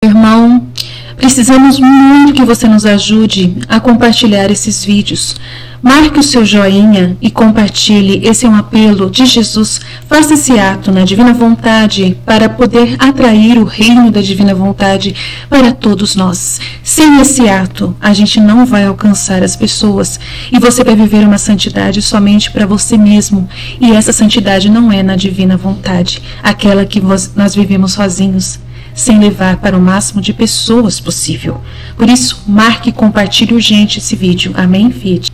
Irmão, precisamos muito que você nos ajude a compartilhar esses vídeos. Marque o seu joinha e compartilhe. Esse é um apelo de Jesus. Faça esse ato na divina vontade para poder atrair o reino da divina vontade para todos nós. Sem esse ato, a gente não vai alcançar as pessoas e você vai viver uma santidade somente para você mesmo. E essa santidade não é na divina vontade, aquela que nós vivemos sozinhos, sem levar para o máximo de pessoas possível. Por isso, marque e compartilhe urgente esse vídeo. Amém, Fiat?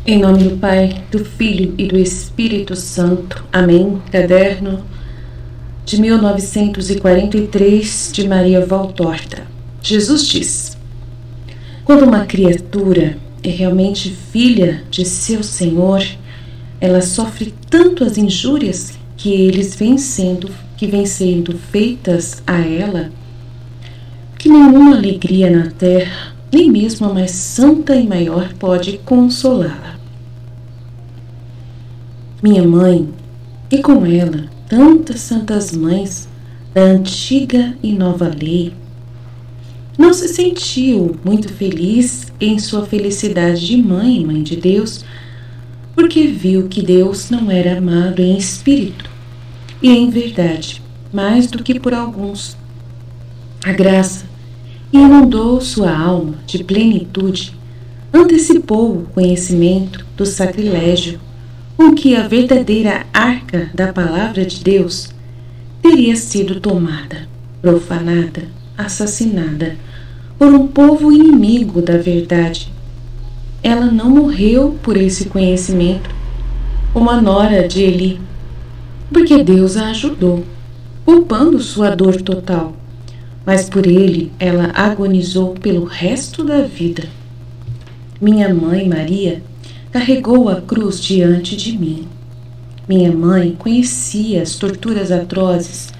Em nome do Pai, do Filho e do Espírito Santo. Amém. Caderno de 1943, de Maria Valtorta. Jesus diz: quando uma criatura é realmente filha de seu Senhor, ela sofre tanto as injúrias que vêm sendo feitas a ela, que nenhuma alegria na terra, nem mesmo a mais santa e maior, pode consolá-la. Minha mãe, e com ela tantas santas mães da antiga e nova lei, não se sentiu muito feliz em sua felicidade de mãe de Deus, porque viu que Deus não era amado em espírito e em verdade, mais do que por alguns. A graça inundou sua alma de plenitude, antecipou o conhecimento do sacrilégio com que a verdadeira arca da palavra de Deus teria sido tomada, profanada, assassinada por um povo inimigo da verdade. Ela não morreu por esse conhecimento, como a nora de Eli, porque Deus a ajudou, poupando sua dor total, mas por ele ela agonizou pelo resto da vida. Minha mãe Maria carregou a cruz diante de mim. Minha mãe conhecia as torturas atrozes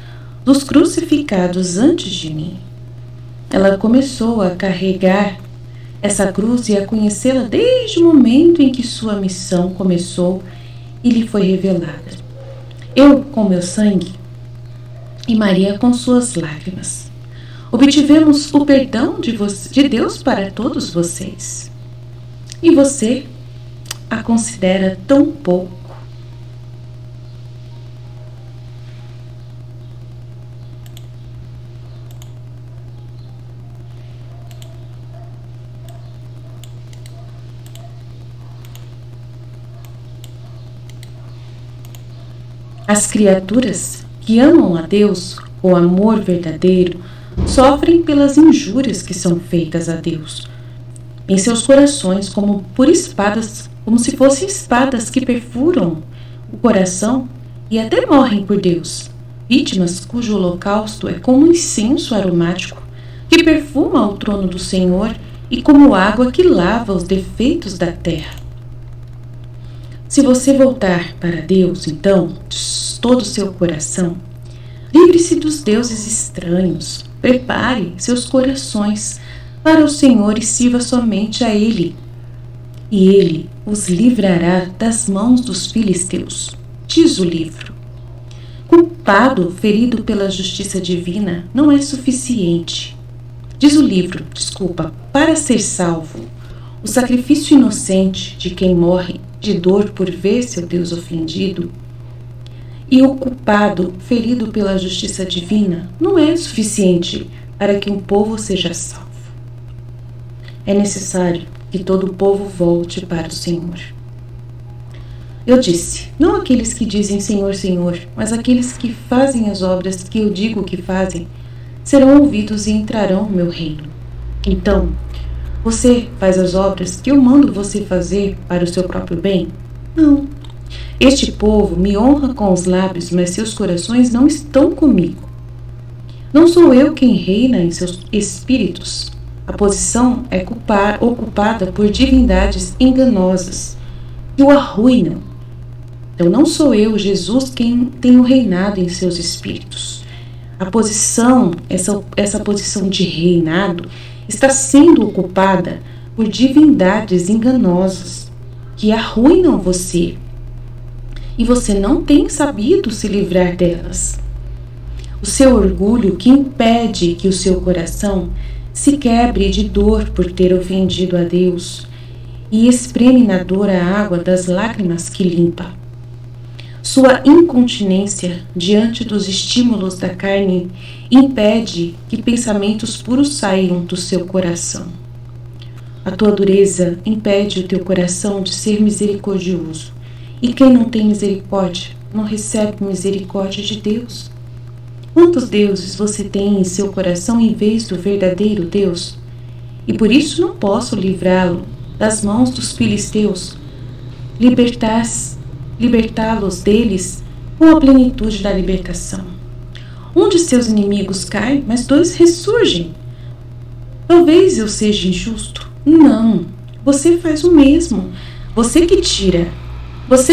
dos crucificados antes de mim. Ela começou a carregar essa cruz e a conhecê-la desde o momento em que sua missão começou e lhe foi revelada. Eu com meu sangue e Maria com suas lágrimas obtivemos o perdão de Deus para todos vocês. E você a considera tão pouco. As criaturas que amam a Deus com amor verdadeiro sofrem pelas injúrias que são feitas a Deus em seus corações, como se fossem espadas que perfuram o coração e até morrem por Deus, vítimas cujo holocausto é como um incenso aromático que perfuma o trono do Senhor e como água que lava os defeitos da terra. Se você voltar para Deus, então, de todo o seu coração, livre-se dos deuses estranhos, prepare seus corações para o Senhor e sirva somente a Ele. E Ele os livrará das mãos dos filisteus, diz o livro. Culpado, ferido pela justiça divina, não é suficiente. Diz o livro, para ser salvo, o sacrifício inocente de quem morre de dor por ver seu Deus ofendido, e o culpado, ferido pela justiça divina, não é suficiente para que um povo seja salvo. É necessário que todo o povo volte para o Senhor. Eu disse, não aqueles que dizem Senhor, Senhor, mas aqueles que fazem as obras que eu digo que fazem, serão ouvidos e entrarão no meu reino. Então, você faz as obras que eu mando você fazer para o seu próprio bem? Não. Este povo me honra com os lábios, mas seus corações não estão comigo. Não sou eu quem reina em seus espíritos. A posição é ocupada por divindades enganosas que o arruinam. Então não sou eu, Jesus, quem tenho reinado em seus espíritos. A posição, essa posição de reinado, está sendo ocupada por divindades enganosas que arruinam você e você não tem sabido se livrar delas. o seu orgulho que impede que o seu coração se quebre de dor por ter ofendido a Deus e espreme na dor a água das lágrimas que limpa. Sua incontinência diante dos estímulos da carne impede que pensamentos puros saiam do seu coração. A tua dureza impede o teu coração de ser misericordioso, e quem não tem misericórdia não recebe misericórdia de Deus. Quantos deuses você tem em seu coração em vez do verdadeiro Deus? E por isso não posso livrá-lo das mãos dos filisteus, libertá-los deles com a plenitude da libertação. Um de seus inimigos cai, mas dois ressurgem. Talvez eu seja injusto. Não, você faz o mesmo. Você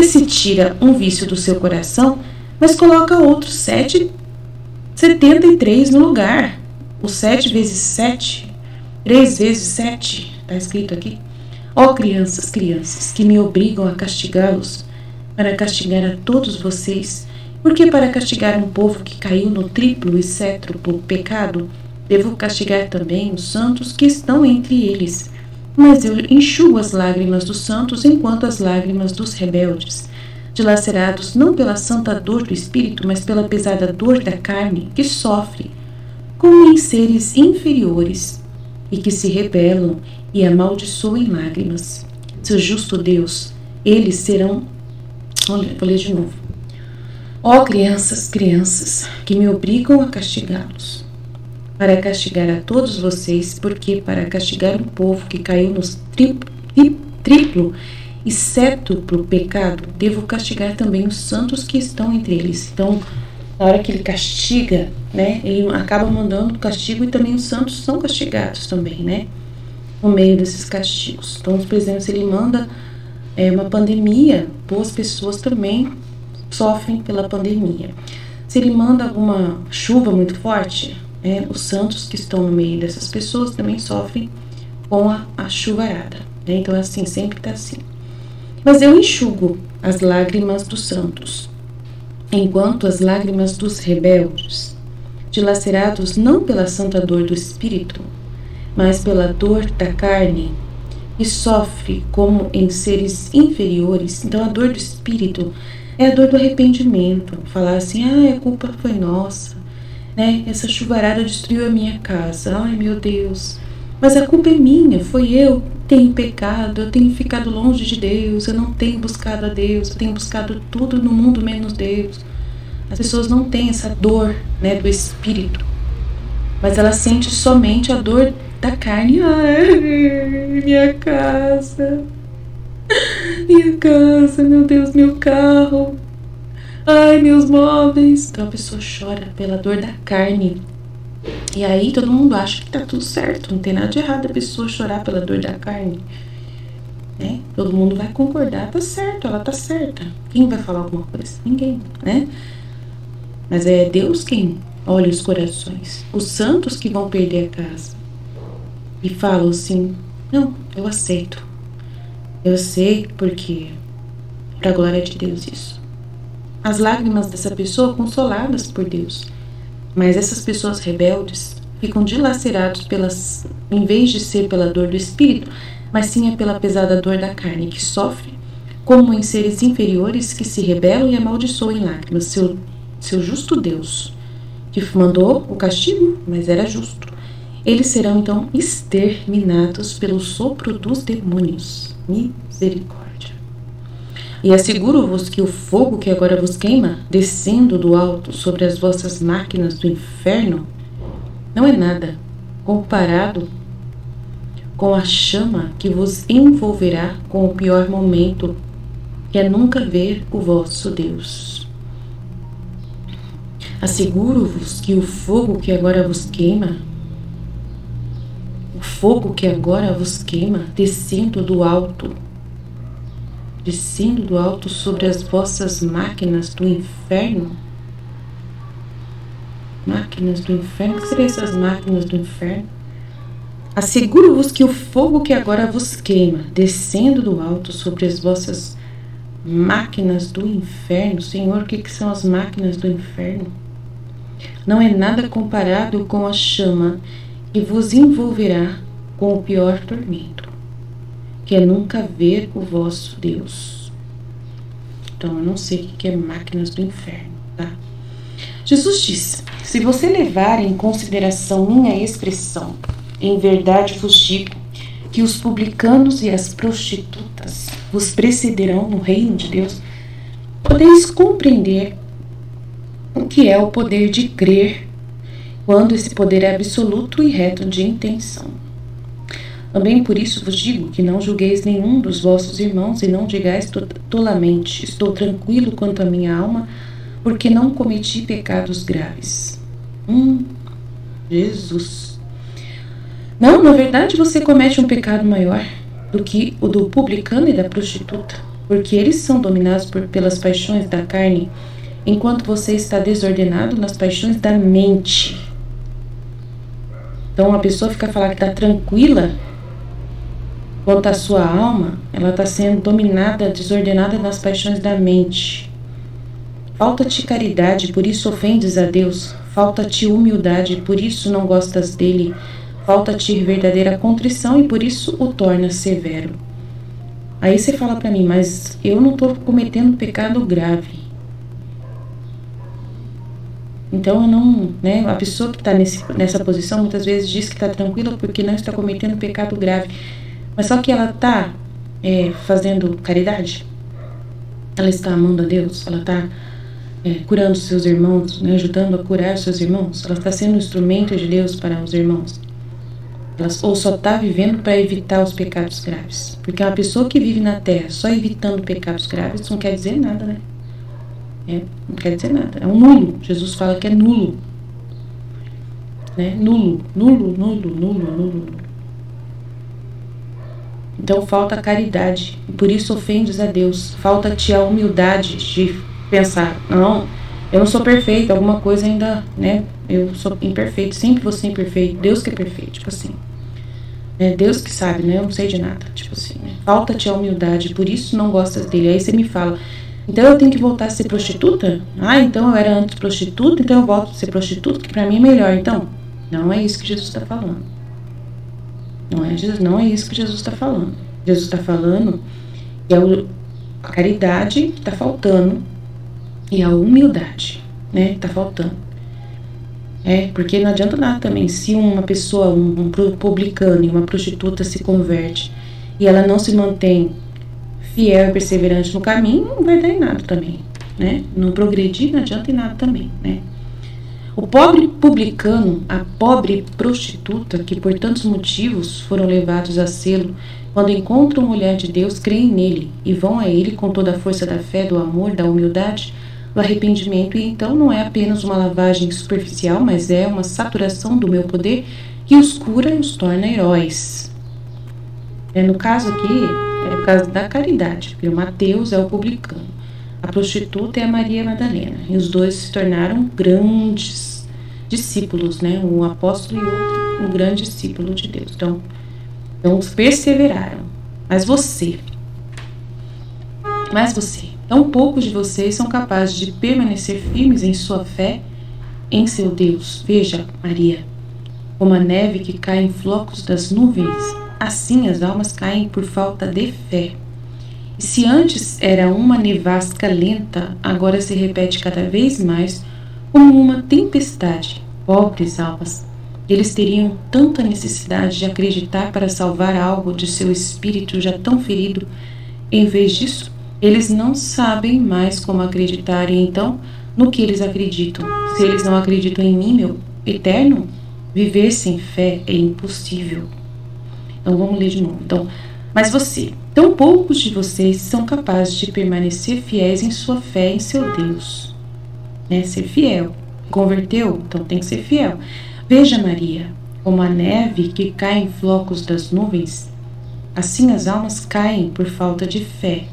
se tira um vício do seu coração, mas coloca outros 73 no lugar. O 7 vezes 7, 3 vezes 7, está escrito aqui. Ó crianças, que me obrigam a castigá-los, para castigar a todos vocês, porque para castigar um povo que caiu no triplo e cétruplo pecado, devo castigar também os santos que estão entre eles. Mas eu enxugo as lágrimas dos santos enquanto as lágrimas dos rebeldes, dilacerados não pela santa dor do espírito, mas pela pesada dor da carne, que sofre, como em seres inferiores, e que se rebelam e amaldiçoam em lágrimas. Seu justo Deus, eles serão... Olha, vou ler de novo. Ó crianças, que me obrigam a castigá-los, para castigar a todos vocês, porque para castigar um povo que caiu nos triplo e cétuplo pecado, devo castigar também os santos que estão entre eles. Então, na hora que ele castiga, né, ele acaba mandando castigo, e também os santos são castigados também, né, no meio desses castigos. Então, por exemplo, se ele manda uma pandemia, boas pessoas também sofrem pela pandemia. Se ele manda alguma chuva muito forte, os santos que estão no meio dessas pessoas também sofrem com a chuvarada, né? Então, assim, sempre está assim. Mas eu enxugo as lágrimas dos santos, enquanto as lágrimas dos rebeldes, dilacerados não pela santa dor do espírito, mas pela dor da carne, e sofre como em seres inferiores. Então, a dor do espírito é a dor do arrependimento. Falar assim, a culpa foi nossa, né? Essa chuvarada destruiu a minha casa. Ai, meu Deus. Mas a culpa é minha, foi eu que tenho pecado, eu tenho ficado longe de Deus, eu não tenho buscado a Deus, eu tenho buscado tudo no mundo menos Deus. As pessoas não têm essa dor, né, do espírito, mas elas sentem somente a dor da carne. Ai, minha casa, meu Deus, meu carro, ai, meus móveis. Então a pessoa chora pela dor da carne. E aí todo mundo acha que tá tudo certo, não tem nada de errado a pessoa chorar pela dor da carne, né? Todo mundo vai concordar, tá certo, ela tá certa. Quem vai falar alguma coisa? Ninguém, né? Mas é Deus quem olha os corações. Os santos que vão perder a casa e falam assim, não, eu aceito. Eu sei porque pra glória de Deus isso. As lágrimas dessa pessoa consoladas por Deus. Mas essas pessoas rebeldes ficam dilacerados em vez de ser pela dor do espírito, mas sim é pela pesada dor da carne, que sofre como em seres inferiores que se rebelam e amaldiçoam em lágrimas. Seu justo Deus, que mandou o castigo, mas era justo. Eles serão então exterminados pelo sopro dos demônios. Misericórdia. E asseguro-vos que o fogo que agora vos queima, descendo do alto sobre as vossas máquinas do inferno, não é nada comparado com a chama que vos envolverá com o pior momento, que é nunca ver o vosso Deus. Asseguro-vos que o fogo que agora vos queima, descendo do alto sobre as vossas máquinas do inferno. Máquinas do inferno? O que seriam essas máquinas do inferno? Asseguro-vos que o fogo que agora vos queima, descendo do alto sobre as vossas máquinas do inferno. Senhor, o que são as máquinas do inferno? não é nada comparado com a chama que vos envolverá com o pior tormento, que é nunca ver o vosso Deus. Então, eu não sei o que é máquinas do inferno, tá? Jesus disse: se você levar em consideração minha expressão, em verdade vos digo que os publicanos e as prostitutas vos precederão no reino de Deus, podeis compreender o que é o poder de crer, quando esse poder é absoluto e reto de intenção. Também por isso vos digo que não julgueis nenhum dos vossos irmãos e não digais tolamente: estou tranquilo quanto à minha alma, porque não cometi pecados graves. Jesus. Não, na verdade você comete um pecado maior do que o do publicano e da prostituta, porque eles são dominados pelas paixões da carne, enquanto você está desordenado nas paixões da mente. Então a pessoa fica falando que está tranquila quanto à sua alma, ela está sendo dominada, desordenada nas paixões da mente. Falta-te caridade, por isso ofendes a Deus. Falta-te humildade, por isso não gostas dele. Falta-te verdadeira contrição e por isso o tornas severo. Aí você fala para mim: mas eu não estou cometendo pecado grave. Então eu não, né? A pessoa que está nessa posição muitas vezes diz que está tranquila porque não está cometendo pecado grave. Mas só que ela está fazendo caridade? Ela está amando a Deus? Ela está curando seus irmãos, né, ajudando a curar seus irmãos? Ela está sendo um instrumento de Deus para os irmãos? Ou só está vivendo para evitar os pecados graves? Porque uma pessoa que vive na terra só evitando pecados graves não quer dizer nada, né? Não quer dizer nada. É um nulo. Jesus fala que é nulo. Né? Nulo. Então falta a caridade, e por isso ofendes a Deus. Falta-te a humildade de pensar: não, eu não sou perfeito, alguma coisa ainda, né? Eu sou imperfeito, sempre vou ser imperfeito. Deus que é perfeito, tipo assim. Deus que sabe, né? Eu não sei de nada, tipo assim. Né? Falta-te a humildade, por isso não gostas dele. Aí você me fala: então eu tenho que voltar a ser prostituta? Então eu era antes prostituta, então eu volto a ser prostituta, que pra mim é melhor. Então, não é isso que Jesus está falando. Não é isso que Jesus está falando. Jesus está falando que a caridade que está faltando e a humildade, né? Está faltando. Porque não adianta nada também se uma pessoa, um publicano e uma prostituta se converte e ela não se mantém fiel e perseverante no caminho, não vai dar em nada também, né? Não progredir não adianta em nada também, né? O pobre publicano, a pobre prostituta, que por tantos motivos foram levados a sê-lo, quando encontram mulher de Deus, creem nele e vão a ele com toda a força da fé, do amor, da humildade, do arrependimento, e então não é apenas uma lavagem superficial, mas é uma saturação do meu poder que os cura e os torna heróis. No caso aqui, é o caso da caridade, porque o Mateus é o publicano, a prostituta é a Maria Madalena, e os dois se tornaram grandes discípulos, né? Um apóstolo e outro, um grande discípulo de Deus. Então perseveraram. Mas você, tão poucos de vocês são capazes de permanecer firmes em sua fé em seu Deus. Veja, Maria, como a neve que cai em flocos das nuvens, assim as almas caem por falta de fé. E se antes era uma nevasca lenta, agora se repete cada vez mais como uma tempestade. Pobres almas, eles teriam tanta necessidade de acreditar para salvar algo de seu espírito já tão ferido. Em vez disso, eles não sabem mais como acreditar, e então, no que eles acreditam? Se eles não acreditam em mim, meu eterno, viver sem fé é impossível. Então vamos ler de novo. Mas você, tão poucos de vocês são capazes de permanecer fiéis em sua fé em seu Deus. Ser fiel. Converteu? Então tem que ser fiel. Veja, Maria, como a neve que cai em flocos das nuvens, assim as almas caem por falta de fé.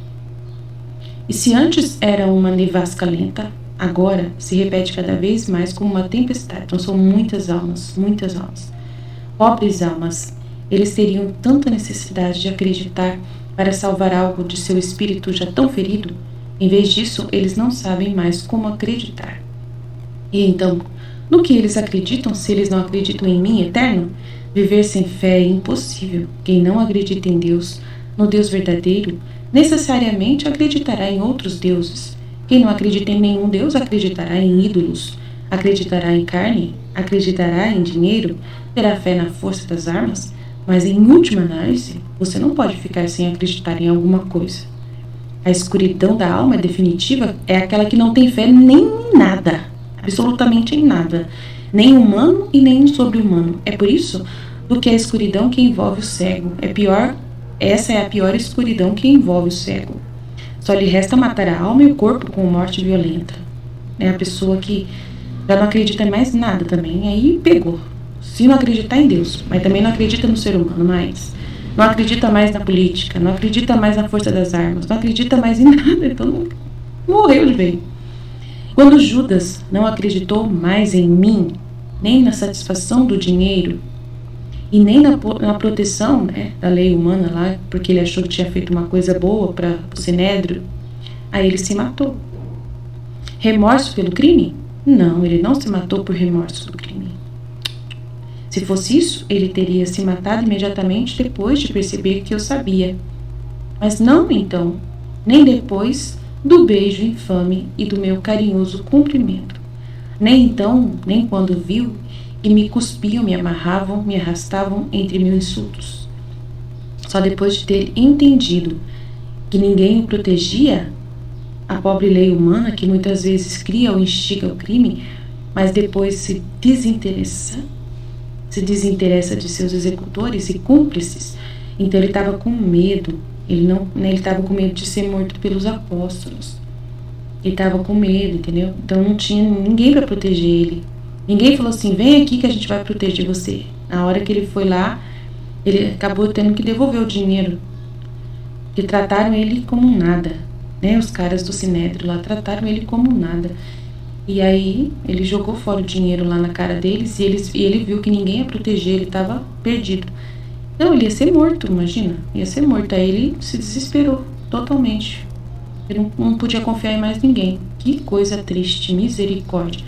E se antes era uma nevasca lenta, agora se repete cada vez mais como uma tempestade. Então são muitas almas, muitas almas. Pobres almas, eles teriam tanta necessidade de acreditar para salvar algo de seu espírito já tão ferido. Em vez disso, eles não sabem mais como acreditar. E então, No que eles acreditam, se eles não acreditam em mim, eterno? Viver sem fé é impossível. Quem não acredita em Deus, no Deus verdadeiro, necessariamente acreditará em outros deuses. Quem não acredita em nenhum Deus, acreditará em ídolos, acreditará em carne, acreditará em dinheiro, terá fé na força das armas, mas em última análise, você não pode ficar sem acreditar em alguma coisa. A escuridão da alma definitiva é aquela que não tem fé nem em nada, absolutamente em nada, nem humano e nem sobre-humano. É por isso do que a escuridão que envolve o cego. Essa é a pior escuridão que envolve o cego. Só lhe resta matar a alma e o corpo com morte violenta. É a pessoa que já não acredita em mais nada também. Aí pegou. Se não acreditar em Deus, mas também não acredita no ser humano mais. Não acredita mais na política, não acredita mais na força das armas, não acredita mais em nada. Então morreu de vez. Quando Judas não acreditou mais em mim, nem na satisfação do dinheiro, e nem na proteção, né, da lei humana lá, porque ele achou que tinha feito uma coisa boa para o Sinédrio, aí ele se matou. Remorso pelo crime? Não, ele não se matou por remorso do crime. Se fosse isso, ele teria se matado imediatamente depois de perceber que eu sabia. Mas não então, nem depois do beijo infame e do meu carinhoso cumprimento. Nem então, nem quando viu que me cuspiam, me amarravam, me arrastavam entre mil insultos. Só depois de ter entendido que ninguém o protegia, a pobre lei humana que muitas vezes cria ou instiga o crime, mas depois se desinteressa de seus executores e cúmplices. Então ele estava com medo. Ele estava com medo de ser morto pelos apóstolos. Ele estava com medo, entendeu? Então não tinha ninguém para proteger ele. Ninguém falou assim, vem aqui que a gente vai proteger você. Na hora que ele foi lá, ele acabou tendo que devolver o dinheiro. Que trataram ele como um nada, né? Os caras do Sinédrio lá trataram ele como um nada. E aí ele jogou fora o dinheiro lá na cara deles e ele viu que ninguém ia proteger, ele estava perdido. Não, ele ia ser morto, imagina. Ia ser morto. Aí ele se desesperou totalmente. Ele não podia confiar em mais ninguém. Que coisa triste, misericórdia.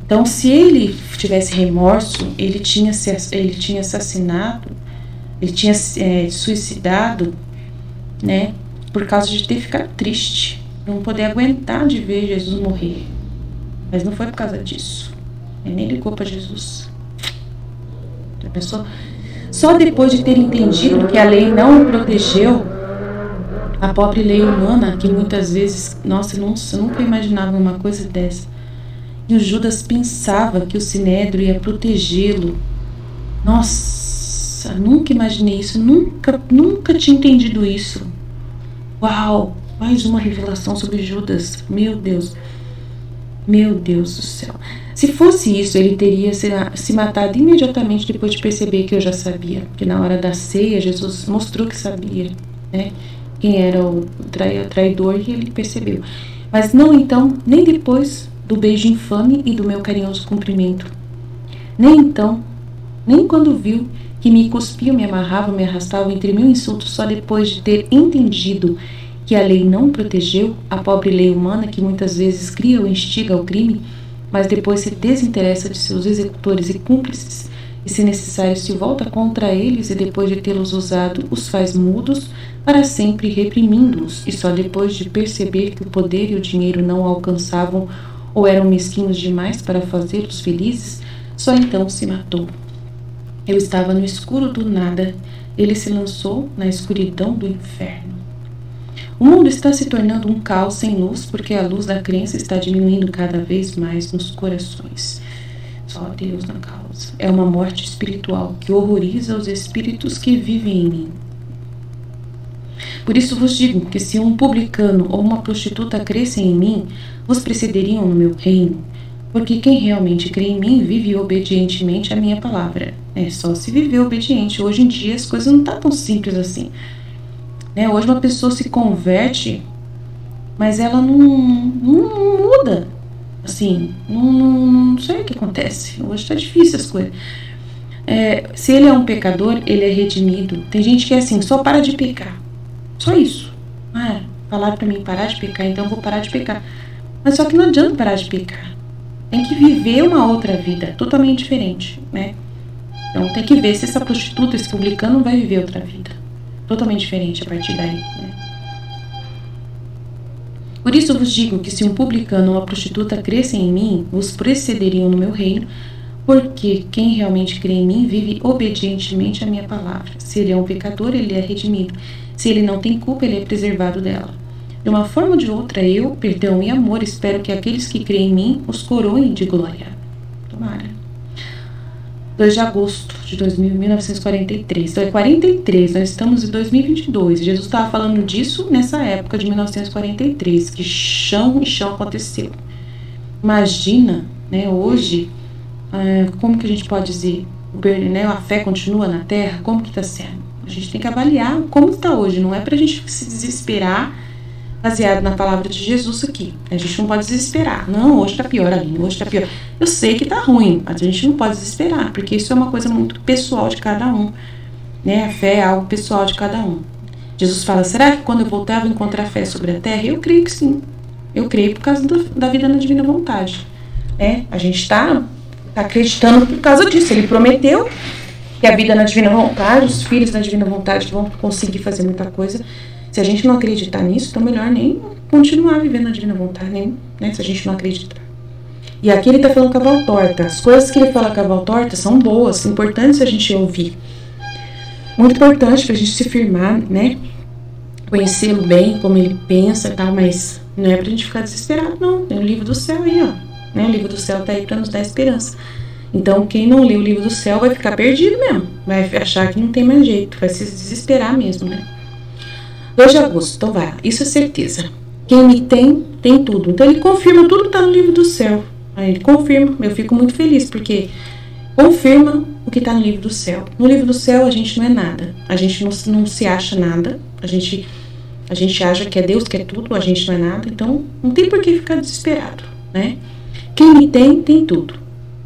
Então, se ele tivesse remorso, ele tinha assassinado, ele tinha suicidado, né? Por causa de ter ficado triste. Não poder aguentar de ver Jesus morrer. Mas não foi por causa disso. Ele nem ligou para Jesus. Já pensou? Só depois de ter entendido que a lei não o protegeu, a pobre lei humana, que muitas vezes, nossa, eu nunca imaginava uma coisa dessa. E o Judas pensava que o Sinédrio ia protegê-lo. Nossa, nunca imaginei isso, nunca tinha entendido isso. Uau, mais uma revelação sobre Judas, meu Deus do céu. Se fosse isso, ele teria se matado imediatamente depois de perceber que eu já sabia. Porque na hora da ceia, Jesus mostrou que sabia, né? Quem era o traidor e ele percebeu. Mas não então, nem depois do beijo infame e do meu carinhoso cumprimento. Nem então, nem quando viu que me cuspiam, me amarravam, me arrastavam entre mil insultos, só depois de ter entendido que a lei não protegeu, a pobre lei humana que muitas vezes cria ou instiga o crime, mas depois se desinteressa de seus executores e cúmplices, e se necessário se volta contra eles e depois de tê-los usado, os faz mudos, para sempre reprimindo-os, e só depois de perceber que o poder e o dinheiro não alcançavam ou eram mesquinhos demais para fazê-los felizes, só então se matou. Eu estava no escuro do nada, ele se lançou na escuridão do inferno. O mundo está se tornando um caos sem luz porque a luz da crença está diminuindo cada vez mais nos corações. Só Deus na causa. É uma morte espiritual que horroriza os espíritos que vivem em mim. Por isso vos digo que se um publicano ou uma prostituta crescem em mim, vos precederiam no meu reino. Porque quem realmente crê em mim vive obedientemente à minha palavra. É só se viver obediente. Hoje em dia as coisas não estão tão simples assim. Hoje uma pessoa se converte, mas ela não muda. Assim, não sei o que acontece. Hoje está difícil as coisas. Se ele é um pecador, ele é redimido. Tem gente que é assim, só para de pecar. Só isso. Falaram para mim parar de pecar, então eu vou parar de pecar. Mas só que não adianta parar de pecar. tem que viver uma outra vida, totalmente diferente, né? Então tem que ver se essa prostituta, esse publicano vai viver outra vida, totalmente diferente a partir daí, né? Por isso vos digo que se um publicano ou uma prostituta crescem em mim, vos precederiam no meu reino, porque quem realmente crê em mim vive obedientemente à minha palavra. Se ele é um pecador, ele é redimido. Se ele não tem culpa, ele é preservado dela. De uma forma ou de outra, eu, perdão e amor, espero que aqueles que creem em mim os coroem de glória. Tomara. 2 de agosto de 1943. Então é 43, nós estamos em 2022. Jesus estava falando disso nessa época de 1943, que chão e chão aconteceu. Imagina, né, hoje, como que a gente pode dizer, né, a fé continua na Terra, como que está sendo? A gente tem que avaliar como está hoje, não é para a gente se desesperar baseado na palavra de Jesus aqui. A gente não pode desesperar. Não, hoje está pior ali, hoje está pior. Eu sei que está ruim, mas a gente não pode desesperar, porque isso é uma coisa muito pessoal de cada um, né? A fé é algo pessoal de cada um. Jesus fala, será que quando eu voltar eu vou encontrar fé sobre a terra? Eu creio que sim. Eu creio por causa da vida na divina vontade. A gente está acreditando por causa disso. Ele prometeu que a vida na divina vontade, os filhos na divina vontade vão conseguir fazer muita coisa. Se a gente não acreditar nisso, então melhor nem continuar vivendo na divina vontade, nem, né, se a gente não acreditar. E aqui ele está falando cavalo torta. As coisas que ele fala cavalo torta são boas, importantes a gente ouvir. Muito importante para a gente se firmar, né? Conhecê-lo bem, como ele pensa e tal, mas não é para a gente ficar desesperado, não. Tem o livro do céu aí, ó. Né? O livro do céu está aí para nos dar esperança. Então, quem não lê o livro do céu vai ficar perdido mesmo. Vai achar que não tem mais jeito, vai se desesperar mesmo, né? 2 de agosto, então vai, isso é certeza. Quem me tem, tem tudo. Então ele confirma tudo que está no livro do céu. Aí ele confirma, eu fico muito feliz, porque confirma o que está no livro do céu. No livro do céu a gente não é nada, a gente não se acha nada, a gente acha que é Deus, que é tudo, a gente não é nada, então não tem por que ficar desesperado, né? Quem me tem, tem tudo.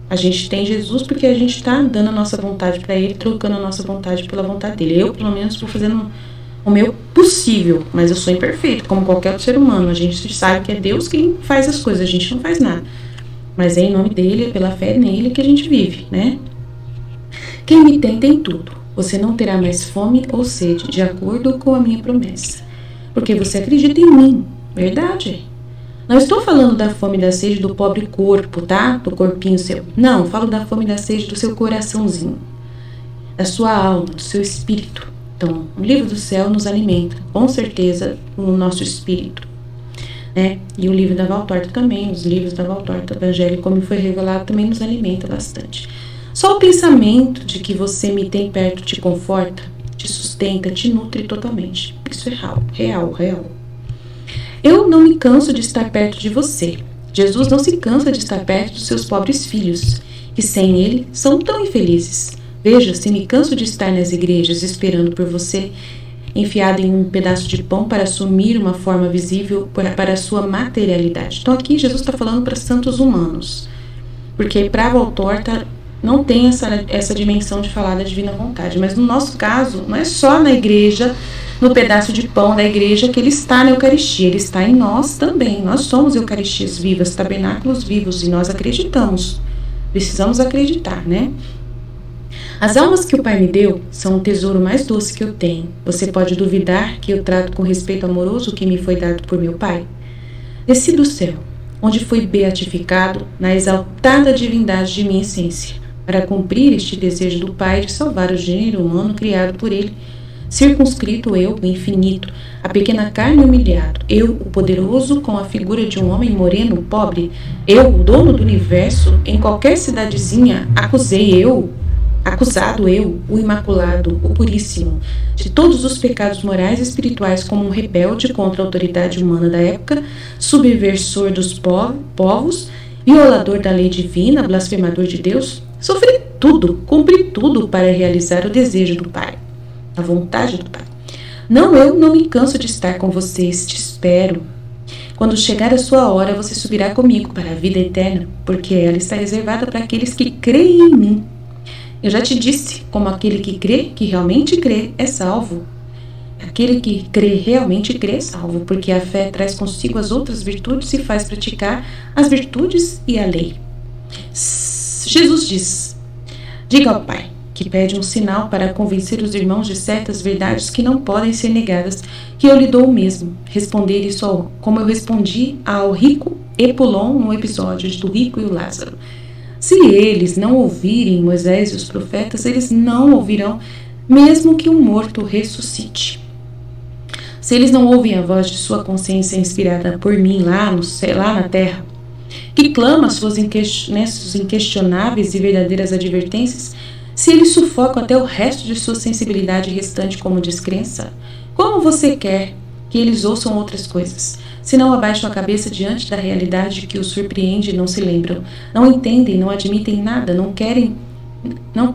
A gente tem Jesus porque a gente está dando a nossa vontade para Ele, trocando a nossa vontade pela vontade dEle. Eu, pelo menos, estou fazendo o meu possível, mas eu sou imperfeito, como qualquer outro ser humano. A gente sabe que é Deus quem faz as coisas, a gente não faz nada. Mas é em nome dEle, é pela fé nele que a gente vive, né? Quem me tem, tem tudo. Você não terá mais fome ou sede, de acordo com a minha promessa. Porque você acredita em mim, verdade? Não estou falando da fome e da sede do pobre corpo, tá? Do corpinho seu. Não, falo da fome e da sede do seu coraçãozinho, da sua alma, do seu espírito. Então, o livro do céu nos alimenta, com certeza, o nosso espírito, né? E o livro da Valtorta também, os livros da Valtorta, o Evangelho, como foi revelado, também nos alimenta bastante. Só o pensamento de que você me tem perto te conforta, te sustenta, te nutre totalmente. Isso é real. Eu não me canso de estar perto de você. Jesus não se cansa de estar perto dos seus pobres filhos, que sem ele são tão infelizes. Veja, se me canso de estar nas igrejas esperando por você, enfiado em um pedaço de pão para assumir uma forma visível para a sua materialidade. Então aqui Jesus está falando para santos humanos, porque para a Valtorta não tem essa dimensão de falar da divina vontade, mas no nosso caso, não é só na igreja, no pedaço de pão da igreja que ele está na Eucaristia, ele está em nós também. Nós somos Eucaristias vivas, tabernáculos vivos, e nós acreditamos, precisamos acreditar, né? As almas que o Pai me deu são o tesouro mais doce que eu tenho. Você pode duvidar que eu trato com respeito amoroso o que me foi dado por meu Pai? Desci do céu, onde fui beatificado na exaltada divindade de minha essência, para cumprir este desejo do Pai de salvar o gênero humano criado por Ele, circunscrito eu, o infinito, a pequena carne humilhado, eu, o poderoso, com a figura de um homem moreno, pobre, eu, o dono do universo, em qualquer cidadezinha, acusado eu, o imaculado, o puríssimo, de todos os pecados morais e espirituais como um rebelde contra a autoridade humana da época, subversor dos povos, violador da lei divina, blasfemador de Deus, sofri tudo, cumpri tudo para realizar o desejo do Pai, a vontade do Pai. Eu não me canso de estar com vocês, te espero. Quando chegar a sua hora, você subirá comigo para a vida eterna, porque ela está reservada para aqueles que creem em mim. Eu já te disse, como aquele que crê, que realmente crê, é salvo. Aquele que crê, realmente crê, é salvo, porque a fé traz consigo as outras virtudes e faz praticar as virtudes e a lei. Jesus diz: diga ao Pai que pede um sinal para convencer os irmãos de certas verdades que não podem ser negadas, que eu lhe dou o mesmo. Responder isso como eu respondi ao rico Epulon no episódio do rico e o Lázaro. Se eles não ouvirem Moisés e os profetas, eles não ouvirão, mesmo que um morto ressuscite. Se eles não ouvem a voz de sua consciência inspirada por mim lá na terra, que clama suas inquestionáveis e verdadeiras advertências, se eles sufocam até o resto de sua sensibilidade restante como descrença, como você quer que eles ouçam outras coisas? Se não abaixam a cabeça diante da realidade que os surpreende e não se lembram, não entendem, não admitem nada,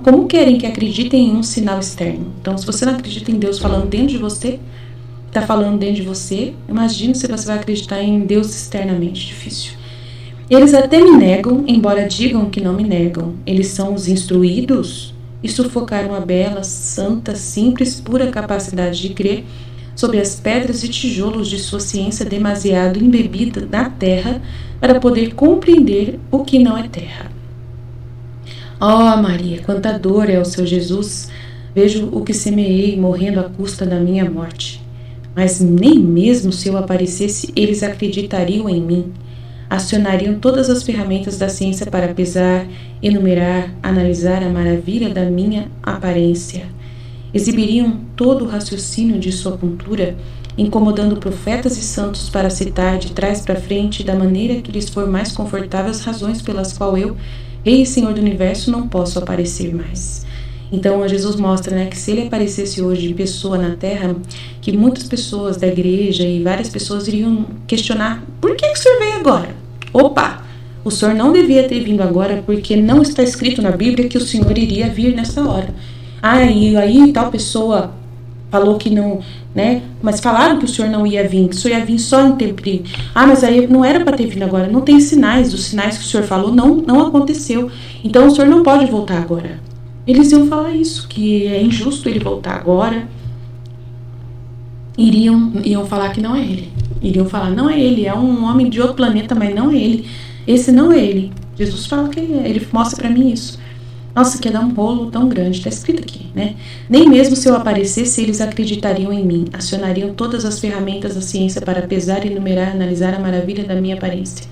como querem que acreditem em um sinal externo? Então, se você não acredita em Deus falando dentro de você, está falando dentro de você, imagine se você vai acreditar em Deus externamente. Difícil. Eles até me negam, embora digam que não me negam. Eles são os instruídos e sufocaram a bela, santa, simples, pura capacidade de crer sobre as pedras e tijolos de sua ciência demasiado embebida na terra para poder compreender o que não é terra. Oh, Maria, quanta dor é o seu Jesus! Vejo o que semeei morrendo à custa da minha morte. Mas nem mesmo se eu aparecesse, eles acreditariam em mim. Acionariam todas as ferramentas da ciência para pesar, enumerar, analisar a maravilha da minha aparência. Exibiriam todo o raciocínio de sua cultura, incomodando profetas e santos para citar de trás para frente, da maneira que lhes for mais confortável, as razões pelas quais eu, Rei e Senhor do Universo, não posso aparecer mais. Então, Jesus mostra, que se ele aparecesse hoje em pessoa na Terra, que muitas pessoas da igreja e várias pessoas iriam questionar: por que o senhor veio agora? Opa, o senhor não devia ter vindo agora, porque não está escrito na Bíblia que o senhor iria vir nessa hora. E aí tal pessoa falou que não, mas falaram que o senhor não ia vir, que o senhor ia vir só em tempo. Mas aí não era para ter vindo agora, não tem sinais, os sinais que o senhor falou não aconteceu, então o senhor não pode voltar agora. Eles iam falar isso, que é injusto ele voltar agora. Iam falar que não é ele. Iriam falar: não é ele, é um homem de outro planeta, mas não é ele. Esse não é ele. Jesus fala que ele mostra para mim isso. Nossa, que ia dar um rolo tão grande, está escrito aqui, Nem mesmo se eu aparecesse, eles acreditariam em mim. Acionariam todas as ferramentas da ciência para pesar, enumerar, analisar a maravilha da minha aparência.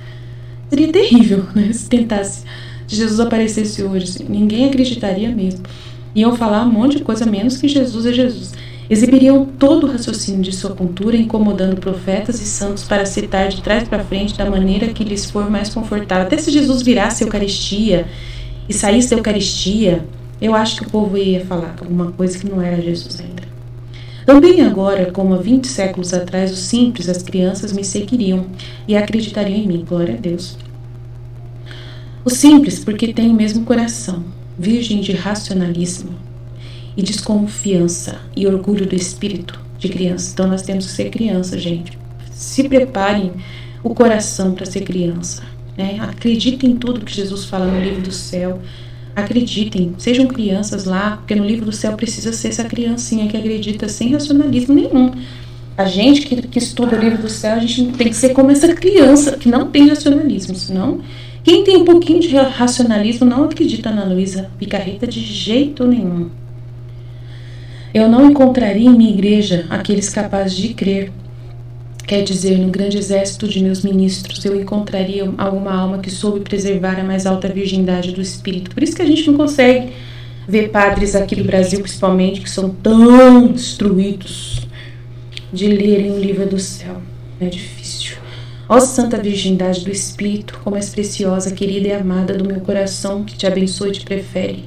Seria terrível, se tentasse. Se Jesus aparecesse hoje, assim, ninguém acreditaria mesmo. Iam falar um monte de coisa menos que Jesus é Jesus. Exibiriam todo o raciocínio de sua cultura, incomodando profetas e santos para citar de trás para frente da maneira que lhes for mais confortável. Até se Jesus virasse a Eucaristia e saísse da Eucaristia, eu acho que o povo ia falar alguma coisa que não era Jesus ainda. Também agora, como há 20 séculos atrás, os simples, as crianças me seguiriam e acreditariam em mim. Glória a Deus. Os simples, porque têm o mesmo coração, virgem de racionalismo e desconfiança e orgulho do espírito de criança. Então nós temos que ser criança, gente. Se preparem o coração para ser criança, Acreditem em tudo que Jesus fala no livro do céu. Acreditem, sejam crianças lá, porque no livro do céu precisa ser essa criancinha que acredita sem racionalismo nenhum. A gente que estuda o livro do céu, a gente tem que ser como essa criança que não tem racionalismo, senão quem tem um pouquinho de racionalismo não acredita na Luísa Picarreta de jeito nenhum. Eu não encontraria em minha igreja aqueles capazes de crer. Quer dizer, no grande exército de meus ministros, eu encontraria alguma alma que soube preservar a mais alta virgindade do espírito. Por isso que a gente não consegue ver padres aqui do Brasil, principalmente, que são tão destruídos de lerem o livro do céu. É difícil. Ó santa virgindade do espírito, como és preciosa, querida e amada do meu coração, que te abençoe e te prefere.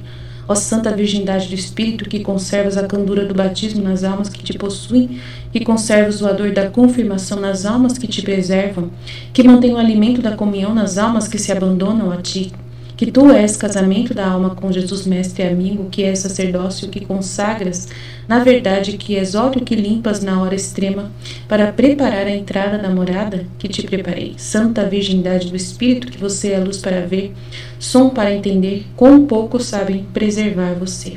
Ó santa virgindade do espírito, que conservas a candura do batismo nas almas que te possuem, que conservas o ardor da confirmação nas almas que te preservam, que mantém o alimento da comunhão nas almas que se abandonam a ti, que tu és casamento da alma com Jesus mestre e amigo, que és sacerdócio que consagras, na verdade que és óleo que limpas na hora extrema, para preparar a entrada da morada que te preparei. Santa virgindade do espírito, que você é luz para ver, som para entender, quão pouco sabem preservar você.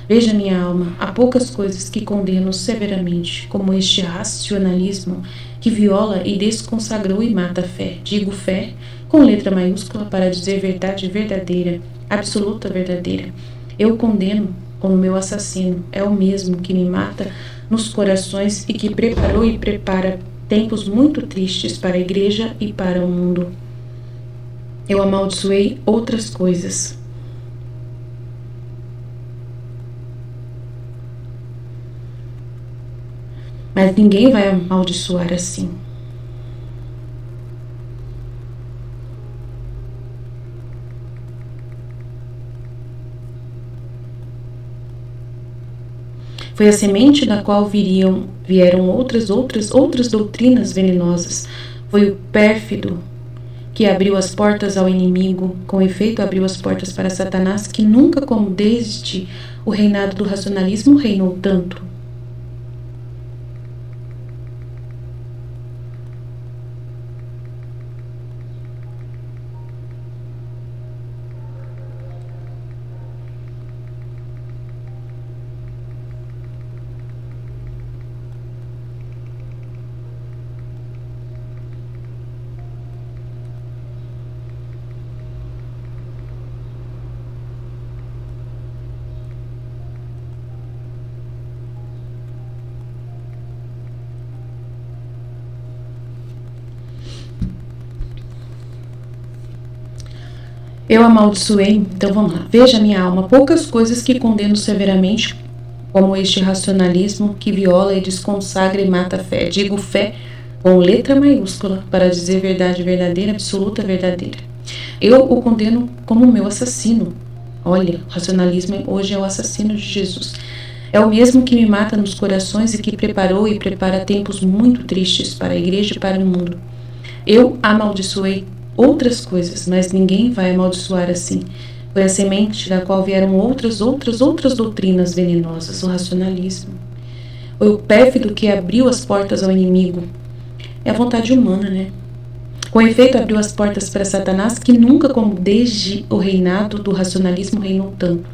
Veja, minha alma, há poucas coisas que condeno severamente, como este racionalismo que viola e desconsagrou e mata a fé. Digo fé, com letra maiúscula para dizer verdade verdadeira, absoluta verdadeira. Eu o condeno como meu assassino. É o mesmo que me mata nos corações e que preparou e prepara tempos muito tristes para a igreja e para o mundo. Eu amaldiçoei outras coisas. Mas ninguém vai amaldiçoar assim. Foi a semente da qual vieram outras doutrinas venenosas. Foi o pérfido que abriu as portas ao inimigo, com efeito abriu as portas para Satanás, que nunca, como desde o reinado do racionalismo, reinou tanto. Eu amaldiçoei, então vamos lá. Veja, minha alma, poucas coisas que condeno severamente, como este racionalismo que viola e desconsagra e mata a fé. Digo fé com letra maiúscula para dizer verdade verdadeira, absoluta verdadeira. Eu o condeno como meu assassino. Olha, o racionalismo hoje é o assassino de Jesus. É o mesmo que me mata nos corações e que preparou e prepara tempos muito tristes para a igreja e para o mundo. Eu amaldiçoei outras coisas, mas ninguém vai amaldiçoar assim. Foi a semente da qual vieram outras doutrinas venenosas, o racionalismo. Foi o pérfido que abriu as portas ao inimigo. É a vontade humana, né? Com efeito, abriu as portas para Satanás, que nunca, como desde o reinado do racionalismo, reinou tanto.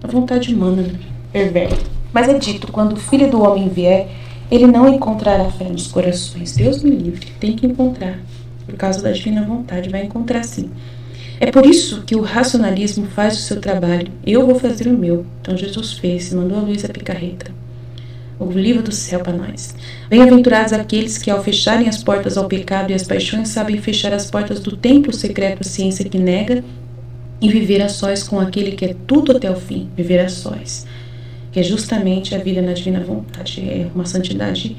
A vontade humana, né? Perversa. Mas é dito, quando o Filho do Homem vier, ele não encontrará fé nos corações. Deus me livre, tem que encontrar. Por causa da divina vontade, vai encontrar sim. É por isso que o racionalismo faz o seu trabalho. Eu vou fazer o meu. Então Jesus fez, mandou a Luísa Picarreta. O livro do céu para nós. Bem-aventurados aqueles que, ao fecharem as portas ao pecado e às paixões, sabem fechar as portas do templo secreto, a ciência que nega, e viver a sós com aquele que é tudo até o fim. Viver a sós. Que é justamente a vida na divina vontade. É uma santidade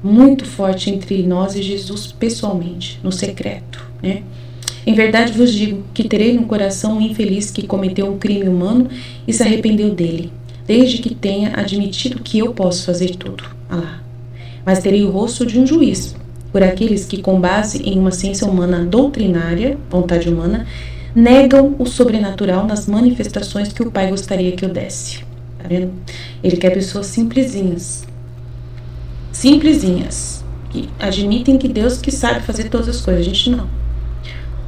muito forte entre nós e Jesus pessoalmente, no secreto, né? Em verdade vos digo que terei no coração um infeliz que cometeu um crime humano e se arrependeu dele, desde que tenha admitido que eu posso fazer tudo. Alá. Mas terei o rosto de um juiz, por aqueles que, com base em uma ciência humana doutrinária, vontade humana, negam o sobrenatural nas manifestações que o Pai gostaria que eu desse. Tá vendo? Ele quer pessoas simplesinhas, que admitem que Deus que sabe fazer todas as coisas, a gente não.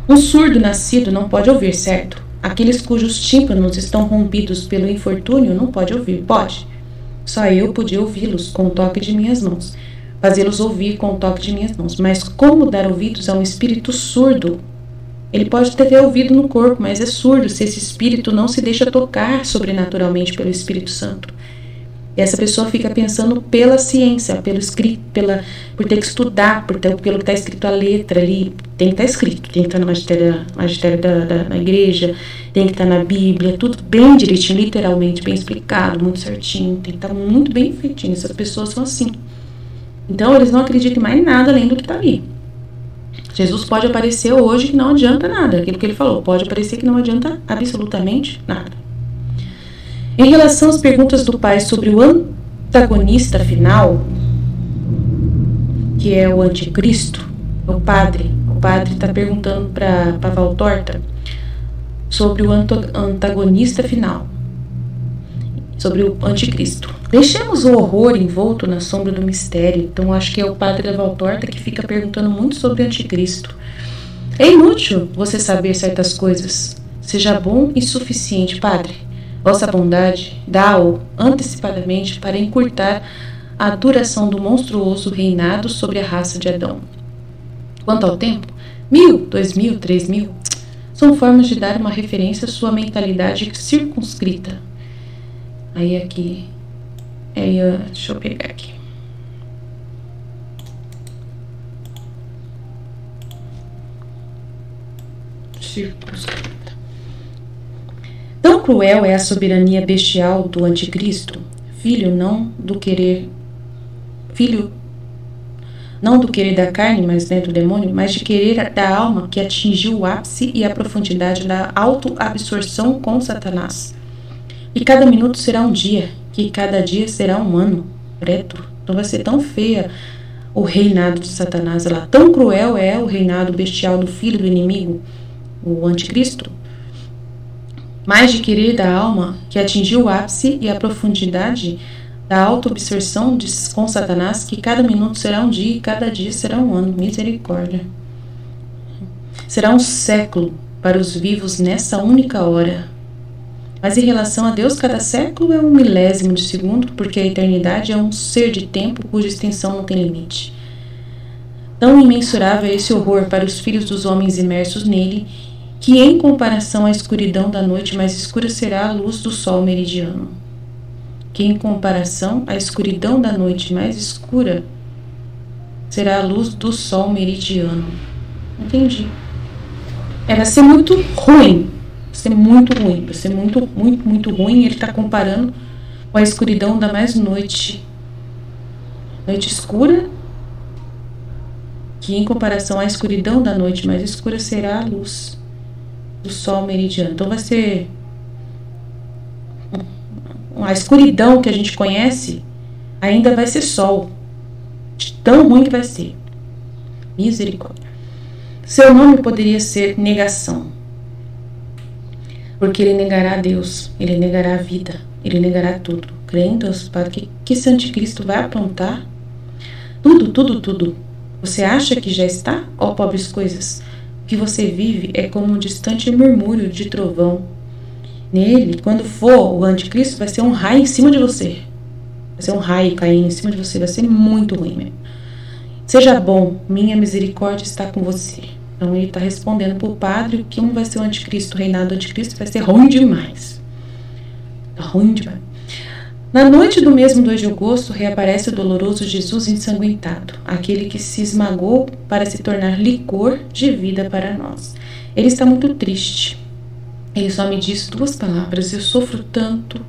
Um surdo nascido não pode ouvir, certo? Aqueles cujos tímpanos estão rompidos pelo infortúnio não pode ouvir, pode. Só eu podia ouvi-los com o toque de minhas mãos, fazê-los ouvir com o toque de minhas mãos. Mas como dar ouvidos a um espírito surdo? Ele pode ter ouvido no corpo, mas é surdo se esse espírito não se deixa tocar sobrenaturalmente pelo Espírito Santo. E essa pessoa fica pensando pela ciência, pelo escrito, por ter que estudar, pelo que está escrito a letra ali. Tem que estar escrito, tem que estar no magistério da igreja, tem que estar na Bíblia, tudo bem direitinho, literalmente, bem explicado, muito certinho, tem que estar muito bem feitinho. Essas pessoas são assim. Então, eles não acreditam em mais nada além do que está ali. Jesus pode aparecer hoje que não adianta nada, aquilo que ele falou, pode aparecer que não adianta absolutamente nada. Em relação às perguntas do pai sobre o antagonista final, que é o anticristo, o padre está perguntando para Valtorta sobre o antagonista final, sobre o anticristo. Deixemos o horror envolto na sombra do mistério. Então acho que é o padre da Valtorta que fica perguntando muito sobre o anticristo. É inútil você saber certas coisas. Seja bom e suficiente, padre. Vossa bondade dá-o antecipadamente para encurtar a duração do monstruoso reinado sobre a raça de Adão. Quanto ao tempo, 1000, 2000, 3000. São formas de dar uma referência à sua mentalidade circunscrita. Aí aqui, deixa eu pegar aqui. Circunscrita. Tão cruel é a soberania bestial do anticristo, filho não do querer da carne, mas do demônio, mas de querer da alma, que atingiu o ápice e a profundidade da autoabsorção com Satanás. E cada minuto será um dia, que cada dia será um ano. Preto. Então vai ser tão feia o reinado de Satanás lá. Tão cruel é o reinado bestial do filho do inimigo, o anticristo, mais de querer da alma, que atingiu o ápice e a profundidade da auto-absorção com Satanás, que cada minuto será um dia e cada dia será um ano. Misericórdia. Será um século para os vivos nessa única hora. Mas em relação a Deus, cada século é um milésimo de segundo, porque a eternidade é um ser de tempo cuja extensão não tem limite. Tão imensurável é esse horror para os filhos dos homens imersos nele, que em comparação à escuridão da noite mais escura será a luz do sol meridiano. Que em comparação à escuridão da noite mais escura será a luz do sol meridiano. Entendi. Vai ser muito ruim. Vai ser muito ruim. Vai ser muito, muito, muito ruim. Ele está comparando com a escuridão da mais noite. Noite escura. Que em comparação à escuridão da noite mais escura será a luz do sol meridiano. Então vai ser a escuridão que a gente conhece, ainda vai ser sol, de tão ruim que vai ser. Misericórdia. Seu nome poderia ser negação, porque ele negará a Deus, ele negará a vida, ele negará tudo. Crendo para que esse anticristo vai aprontar tudo. Você acha que já está? Ó pobres coisas, o que você vive é como um distante murmúrio de trovão. Nele, quando for o anticristo, vai ser um raio em cima de você. Vai ser um raio caindo em cima de você. Vai ser muito ruim mesmo. Seja bom, minha misericórdia está com você. Então ele está respondendo para o padre que vai ser o anticristo. O reinado do anticristo vai ser ruim demais. Ruim demais. Na noite do mesmo 2 de agosto, reaparece o doloroso Jesus ensanguentado, aquele que se esmagou para se tornar licor de vida para nós. Ele está muito triste. Ele só me diz 2 palavras: eu sofro tanto.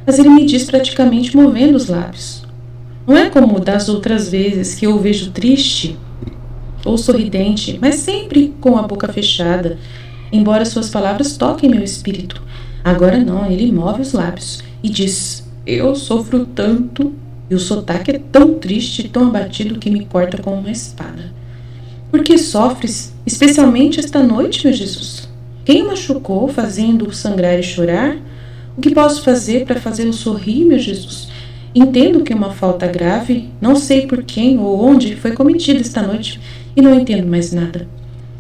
Mas ele me diz praticamente movendo os lábios. Não é como das outras vezes que eu o vejo triste ou sorridente, mas sempre com a boca fechada, embora suas palavras toquem meu espírito. Agora não, ele move os lábios e diz: eu sofro tanto. E o sotaque é tão triste, tão abatido, que me corta como uma espada. Por que sofres, especialmente esta noite, meu Jesus? Quem o machucou, fazendo-o sangrar e chorar? O que posso fazer para fazê-lo sorrir, meu Jesus? Entendo que é uma falta grave, não sei por quem ou onde foi cometida esta noite e não entendo mais nada.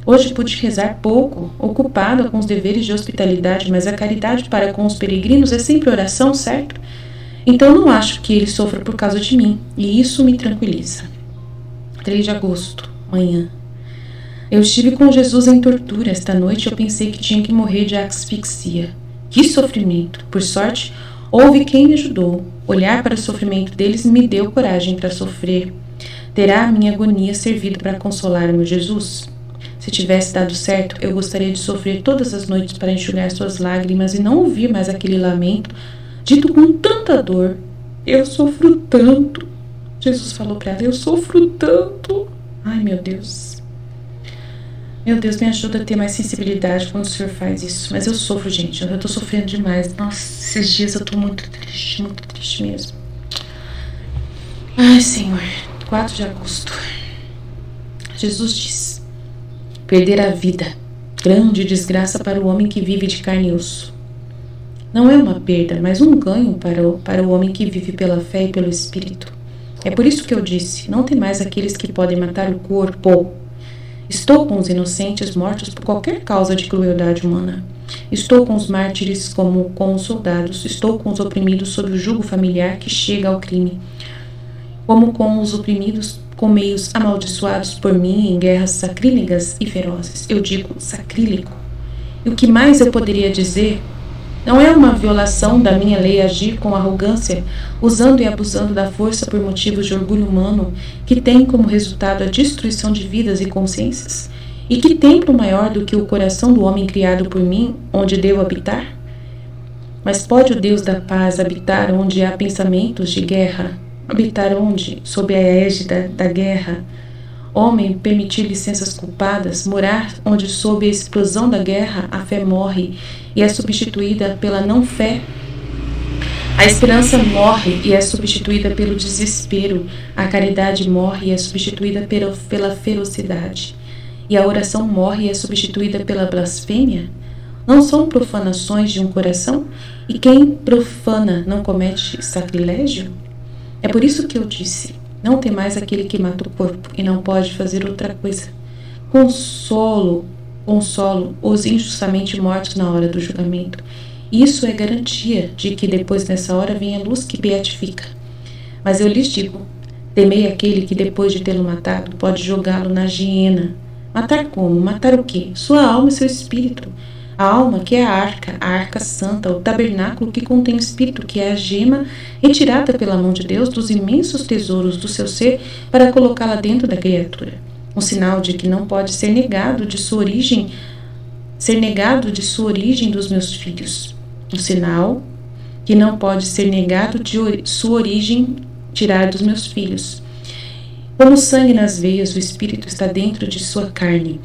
Hoje pude rezar pouco, ocupada com os deveres de hospitalidade, mas a caridade para com os peregrinos é sempre oração, certo? Então não acho que ele sofra por causa de mim, e isso me tranquiliza. 3 de agosto, manhã. Eu estive com Jesus em tortura. Esta noite eu pensei que tinha que morrer de asfixia. Que sofrimento! Por sorte, houve quem me ajudou. Olhar para o sofrimento deles me deu coragem para sofrer. Terá a minha agonia servido para consolar o meu Jesus? Se tivesse dado certo, eu gostaria de sofrer todas as noites para enxugar suas lágrimas e não ouvir mais aquele lamento, dito com tanta dor. Eu sofro tanto. Jesus falou para ela: eu sofro tanto. Ai, meu Deus. Meu Deus, me ajuda a ter mais sensibilidade quando o Senhor faz isso. Mas eu sofro, gente. Eu tô sofrendo demais. Nossa, esses dias eu tô muito triste mesmo. Ai, Senhor. 4 de agosto. Jesus diz: perder a vida, grande desgraça para o homem que vive de carne e osso. Não é uma perda, mas um ganho para o homem que vive pela fé e pelo Espírito. É por isso que eu disse: não tem mais aqueles que podem matar o corpo. Estou com os inocentes mortos por qualquer causa de crueldade humana. Estou com os mártires como com os soldados. Estou com os oprimidos sob o jugo familiar que chega ao crime. Como com os oprimidos com meios amaldiçoados por mim em guerras sacrílegas e ferozes. Eu digo sacrílego. E o que mais eu poderia dizer? Não é uma violação da minha lei agir com arrogância, usando e abusando da força por motivos de orgulho humano, que tem como resultado a destruição de vidas e consciências? E que templo maior do que o coração do homem criado por mim, onde devo habitar? Mas pode o Deus da paz habitar onde há pensamentos de guerra? Habitar onde, sob a égide da guerra? Homem permitir licenças culpadas, morar onde sob a explosão da guerra a fé morre e é substituída pela não-fé. A esperança morre e é substituída pelo desespero, a caridade morre e é substituída pela ferocidade, e a oração morre e é substituída pela blasfêmia. Não são profanações de um coração? E quem profana não comete sacrilégio? É por isso que eu disse: não tem mais aquele que mata o corpo e não pode fazer outra coisa. Consolo os injustamente mortos na hora do julgamento. Isso é garantia de que depois dessa hora vem a luz que beatifica. Mas eu lhes digo: temei aquele que depois de tê-lo matado pode jogá-lo na hiena. Matar como? Matar o quê? Sua alma e seu espírito. A alma, que é a arca santa, o tabernáculo que contém o espírito, que é a gema retirada pela mão de Deus dos imensos tesouros do seu ser para colocá-la dentro da criatura. Um sinal de que não pode ser negado de sua origem dos meus filhos. Um sinal que não pode ser negado de sua origem tirar dos meus filhos. Como sangue nas veias, o espírito está dentro de sua carne.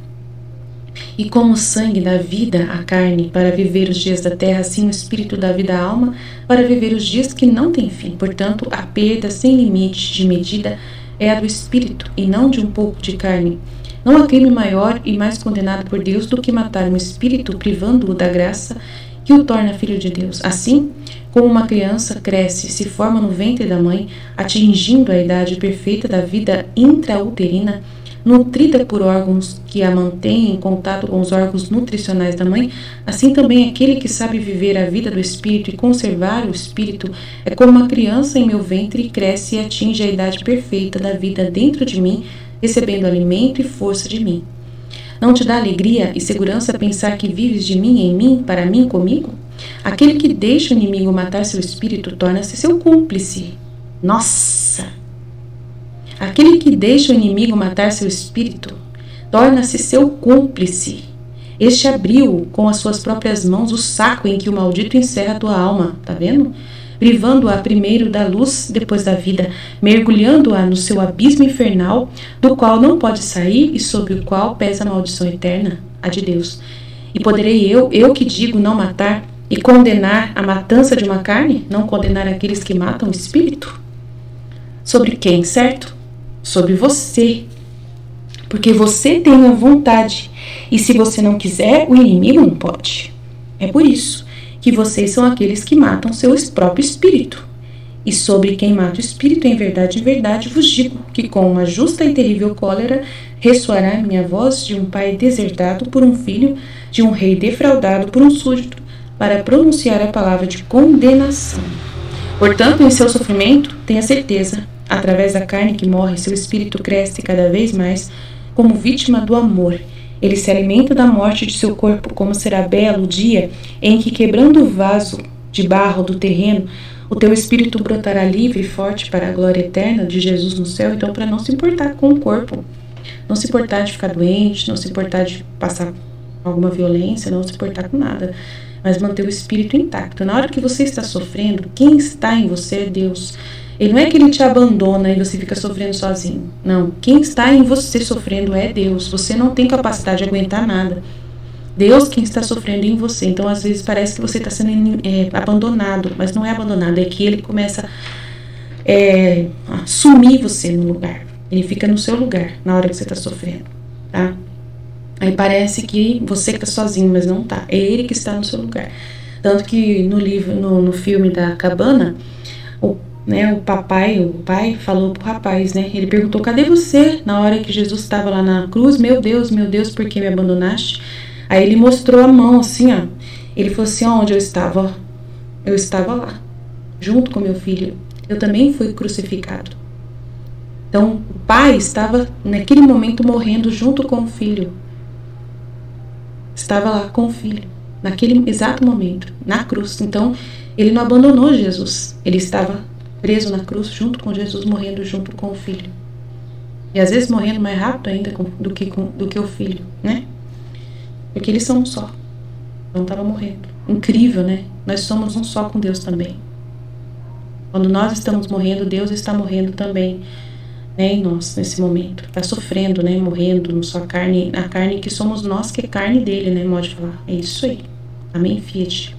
E como o sangue dá vida à carne para viver os dias da terra, assim o espírito dá vida à alma para viver os dias que não têm fim. Portanto, a perda sem limite de medida é a do espírito e não de um pouco de carne. Não há crime maior e mais condenado por Deus do que matar um espírito, privando-o da graça que o torna filho de Deus. Assim, como uma criança cresce, se forma no ventre da mãe, atingindo a idade perfeita da vida intrauterina, nutrida por órgãos que a mantêm em contato com os órgãos nutricionais da mãe, assim também aquele que sabe viver a vida do espírito e conservar o espírito é como uma criança em meu ventre e cresce e atinge a idade perfeita da vida dentro de mim, recebendo alimento e força de mim. Não te dá alegria e segurança pensar que vives de mim, em mim, para mim, comigo? Aquele que deixa o inimigo matar seu espírito torna-se seu cúmplice. Nossa! Aquele que deixa o inimigo matar seu espírito torna-se seu cúmplice. Este abriu com as suas próprias mãos o saco em que o maldito encerra a tua alma, tá vendo? Privando-a primeiro da luz, depois da vida, mergulhando-a no seu abismo infernal, do qual não pode sair e sobre o qual pesa a maldição eterna, a de Deus. E poderei eu que digo não matar, e condenar a matança de uma carne, não condenar aqueles que matam o espírito? Sobre quem, certo? Sobre você, porque você tem a vontade, e se você não quiser, o inimigo não pode. É por isso que vocês são aqueles que matam seu próprio espírito. E sobre quem mata o espírito, em verdade, vos digo que com uma justa e terrível cólera ressoará a minha voz de um pai desertado por um filho, de um rei defraudado por um súdito, para pronunciar a palavra de condenação. Portanto, em seu sofrimento, tenha certeza, através da carne que morre, seu espírito cresce cada vez mais como vítima do amor. Ele se alimenta da morte de seu corpo, como será belo o dia em que, quebrando o vaso de barro do terreno, o teu espírito brotará livre e forte para a glória eterna de Jesus no céu. Então, para não se importar com o corpo, não se importar de ficar doente, não se importar de passar alguma violência, não se importar com nada, mas manter o espírito intacto. Na hora que você está sofrendo, quem está em você é Deus. Ele não é que ele te abandona e você fica sofrendo sozinho. Não, quem está em você sofrendo é Deus. Você não tem capacidade de aguentar nada. Deus quem está sofrendo em você. Então, às vezes, parece que você está sendo abandonado, mas não é abandonado. É que ele começa a sumir você no lugar. Ele fica no seu lugar na hora que você está sofrendo, tá? Aí parece que você que está sozinho, mas não tá. É ele que está no seu lugar. Tanto que no filme da cabana, o pai falou pro rapaz, né? Ele perguntou: cadê você? Na hora que Jesus estava lá na cruz, meu Deus, por que me abandonaste? Aí ele mostrou a mão assim, ó. Ele falou assim: onde eu estava? Eu estava lá, junto com meu filho. Eu também fui crucificado. Então, o pai estava naquele momento morrendo junto com o filho. Estava lá com o filho, naquele exato momento, na cruz. Então, ele não abandonou Jesus. Ele estava preso na cruz junto com Jesus, morrendo junto com o filho. E às vezes morrendo mais rápido ainda do que o filho, né? Porque eles são um só. Então estava morrendo. Incrível, né? Nós somos um só com Deus também. Quando nós estamos morrendo, Deus está morrendo também, né, em nós, nesse momento. Está sofrendo, né? Morrendo na sua carne, a carne que somos nós, que é carne dele, né? Modo de falar. É isso aí. Amém, Fiat.